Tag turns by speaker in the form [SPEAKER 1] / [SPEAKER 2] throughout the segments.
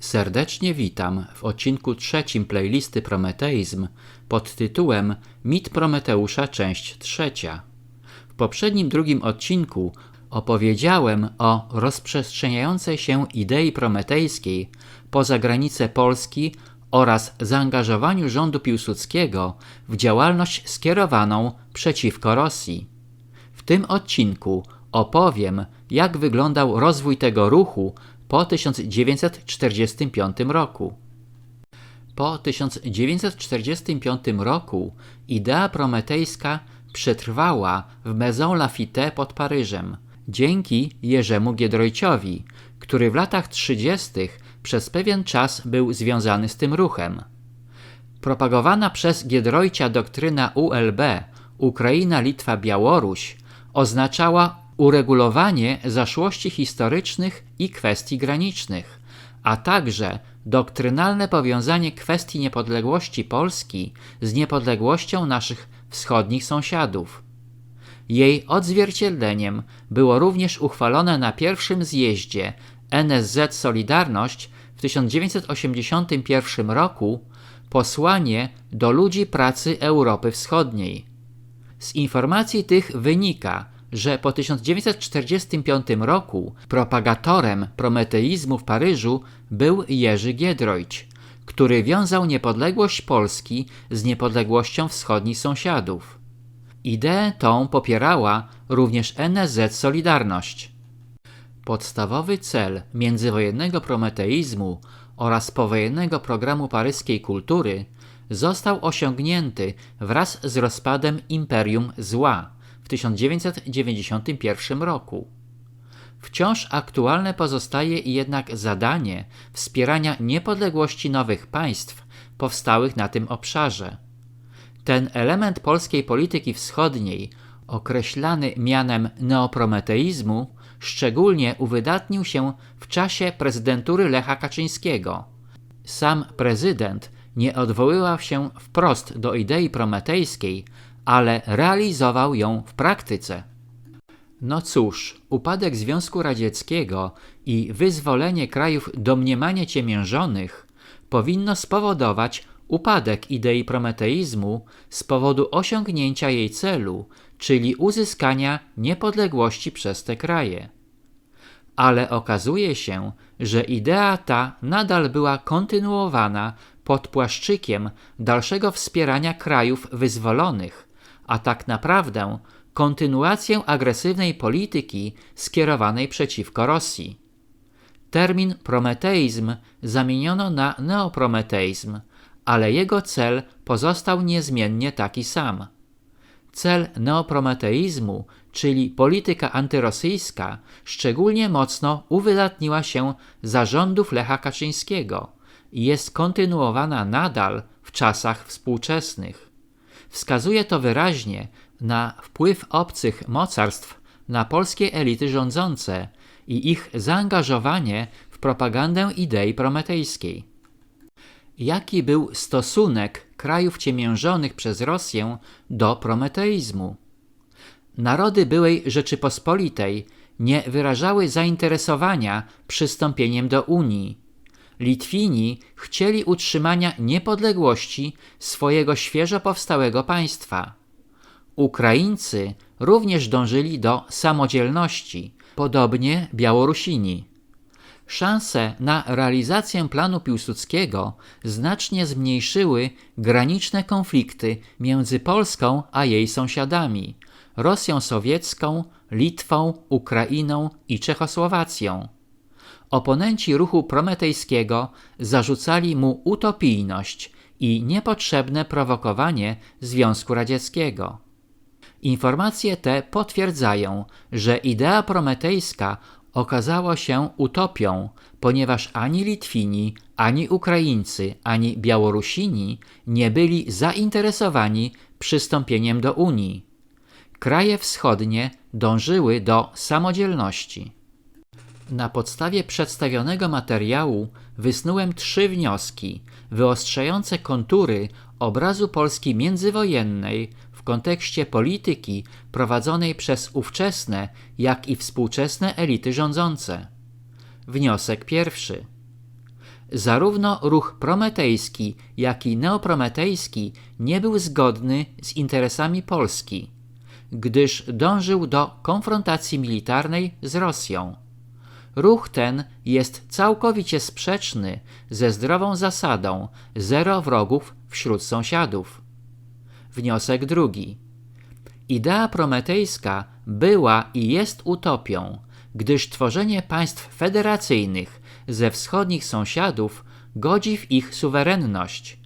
[SPEAKER 1] Serdecznie witam w odcinku 3 playlisty Prometeizm pod tytułem Mit Prometeusza, część 3. W poprzednim drugim odcinku opowiedziałem o rozprzestrzeniającej się idei prometejskiej poza granice Polski oraz zaangażowaniu rządu Piłsudskiego w działalność skierowaną przeciwko Rosji. W tym odcinku opowiem, jak wyglądał rozwój tego ruchu po 1945 roku. Po 1945 roku idea prometejska przetrwała w Maison Laffitte pod Paryżem dzięki Jerzemu Giedroyciowi, który w latach 30. przez pewien czas był związany z tym ruchem. Propagowana przez Giedroycia doktryna ULB Ukraina, Litwa, Białoruś oznaczała uregulowanie zaszłości historycznych i kwestii granicznych, a także doktrynalne powiązanie kwestii niepodległości Polski z niepodległością naszych wschodnich sąsiadów. Jej odzwierciedleniem było również uchwalone na pierwszym zjeździe NSZ Solidarność w 1981 roku posłanie do ludzi pracy Europy Wschodniej. Z informacji tych wynika, że po 1945 roku propagatorem prometeizmu w Paryżu był Jerzy Giedroyć, który wiązał niepodległość Polski z niepodległością wschodnich sąsiadów. Ideę tą popierała również NSZ Solidarność. Podstawowy cel międzywojennego prometeizmu oraz powojennego programu paryskiej kultury został osiągnięty wraz z rozpadem Imperium Zła w 1991 roku. Wciąż aktualne pozostaje jednak zadanie wspierania niepodległości nowych państw powstałych na tym obszarze. Ten element polskiej polityki wschodniej, określany mianem neoprometeizmu, szczególnie uwydatnił się w czasie prezydentury Lecha Kaczyńskiego. Sam prezydent nie odwoływał się wprost do idei prometejskiej, ale realizował ją w praktyce. No cóż, upadek Związku Radzieckiego i wyzwolenie krajów domniemanie ciemiężonych powinno spowodować upadek idei prometeizmu z powodu osiągnięcia jej celu, czyli uzyskania niepodległości przez te kraje. Ale okazuje się, że idea ta nadal była kontynuowana pod płaszczykiem dalszego wspierania krajów wyzwolonych, a tak naprawdę kontynuację agresywnej polityki skierowanej przeciwko Rosji. Termin prometeizm zamieniono na neoprometeizm, ale jego cel pozostał niezmiennie taki sam. Cel neoprometeizmu, czyli polityka antyrosyjska, szczególnie mocno uwydatniła się za rządów Lecha Kaczyńskiego i jest kontynuowana nadal w czasach współczesnych. Wskazuje to wyraźnie na wpływ obcych mocarstw na polskie elity rządzące i ich zaangażowanie w propagandę idei prometejskiej. Jaki był stosunek krajów ciemiężonych przez Rosję do prometeizmu? Narody byłej Rzeczypospolitej nie wyrażały zainteresowania przystąpieniem do Unii. Litwini chcieli utrzymania niepodległości swojego świeżo powstałego państwa. Ukraińcy również dążyli do samodzielności, podobnie Białorusini. Szanse na realizację planu Piłsudskiego znacznie zmniejszyły graniczne konflikty między Polską a jej sąsiadami, Rosją sowiecką, Litwą, Ukrainą i Czechosłowacją. Oponenci ruchu prometejskiego zarzucali mu utopijność i niepotrzebne prowokowanie Związku Radzieckiego. Informacje te potwierdzają, że idea prometejska okazała się utopią, ponieważ ani Litwini, ani Ukraińcy, ani Białorusini nie byli zainteresowani przystąpieniem do Unii. Kraje wschodnie dążyły do samodzielności. Na podstawie przedstawionego materiału wysnułem 3 wnioski wyostrzające kontury obrazu Polski międzywojennej w kontekście polityki prowadzonej przez ówczesne, jak i współczesne elity rządzące. Wniosek pierwszy. Zarówno ruch prometejski, jak i neoprometejski nie był zgodny z interesami Polski, gdyż dążył do konfrontacji militarnej z Rosją. Ruch ten jest całkowicie sprzeczny ze zdrową zasadą zero wrogów wśród sąsiadów. Wniosek drugi. Idea prometejska była i jest utopią, gdyż tworzenie państw federacyjnych ze wschodnich sąsiadów godzi w ich suwerenność.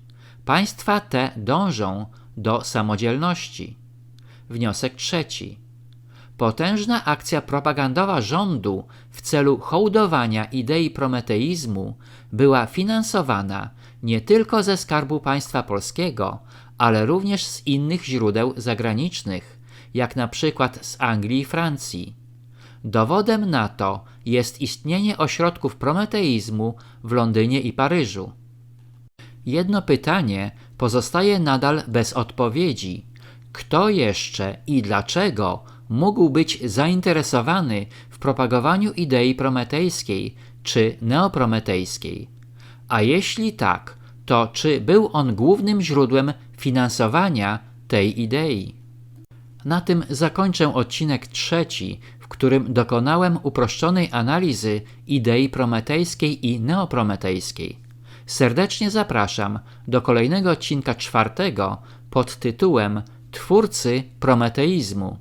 [SPEAKER 1] Państwa te dążą do samodzielności. Wniosek trzeci. Potężna akcja propagandowa rządu w celu hołdowania idei prometeizmu była finansowana nie tylko ze Skarbu Państwa Polskiego, ale również z innych źródeł zagranicznych, jak na przykład z Anglii i Francji. Dowodem na to jest istnienie ośrodków prometeizmu w Londynie i Paryżu. Jedno pytanie pozostaje nadal bez odpowiedzi. Kto jeszcze i dlaczego mógł być zainteresowany w propagowaniu idei prometejskiej czy neoprometejskiej? A jeśli tak, to czy był on głównym źródłem finansowania tej idei? Na tym zakończę odcinek 3, w którym dokonałem uproszczonej analizy idei prometejskiej i neoprometejskiej. Serdecznie zapraszam do kolejnego odcinka 4 pod tytułem Twórcy prometeizmu.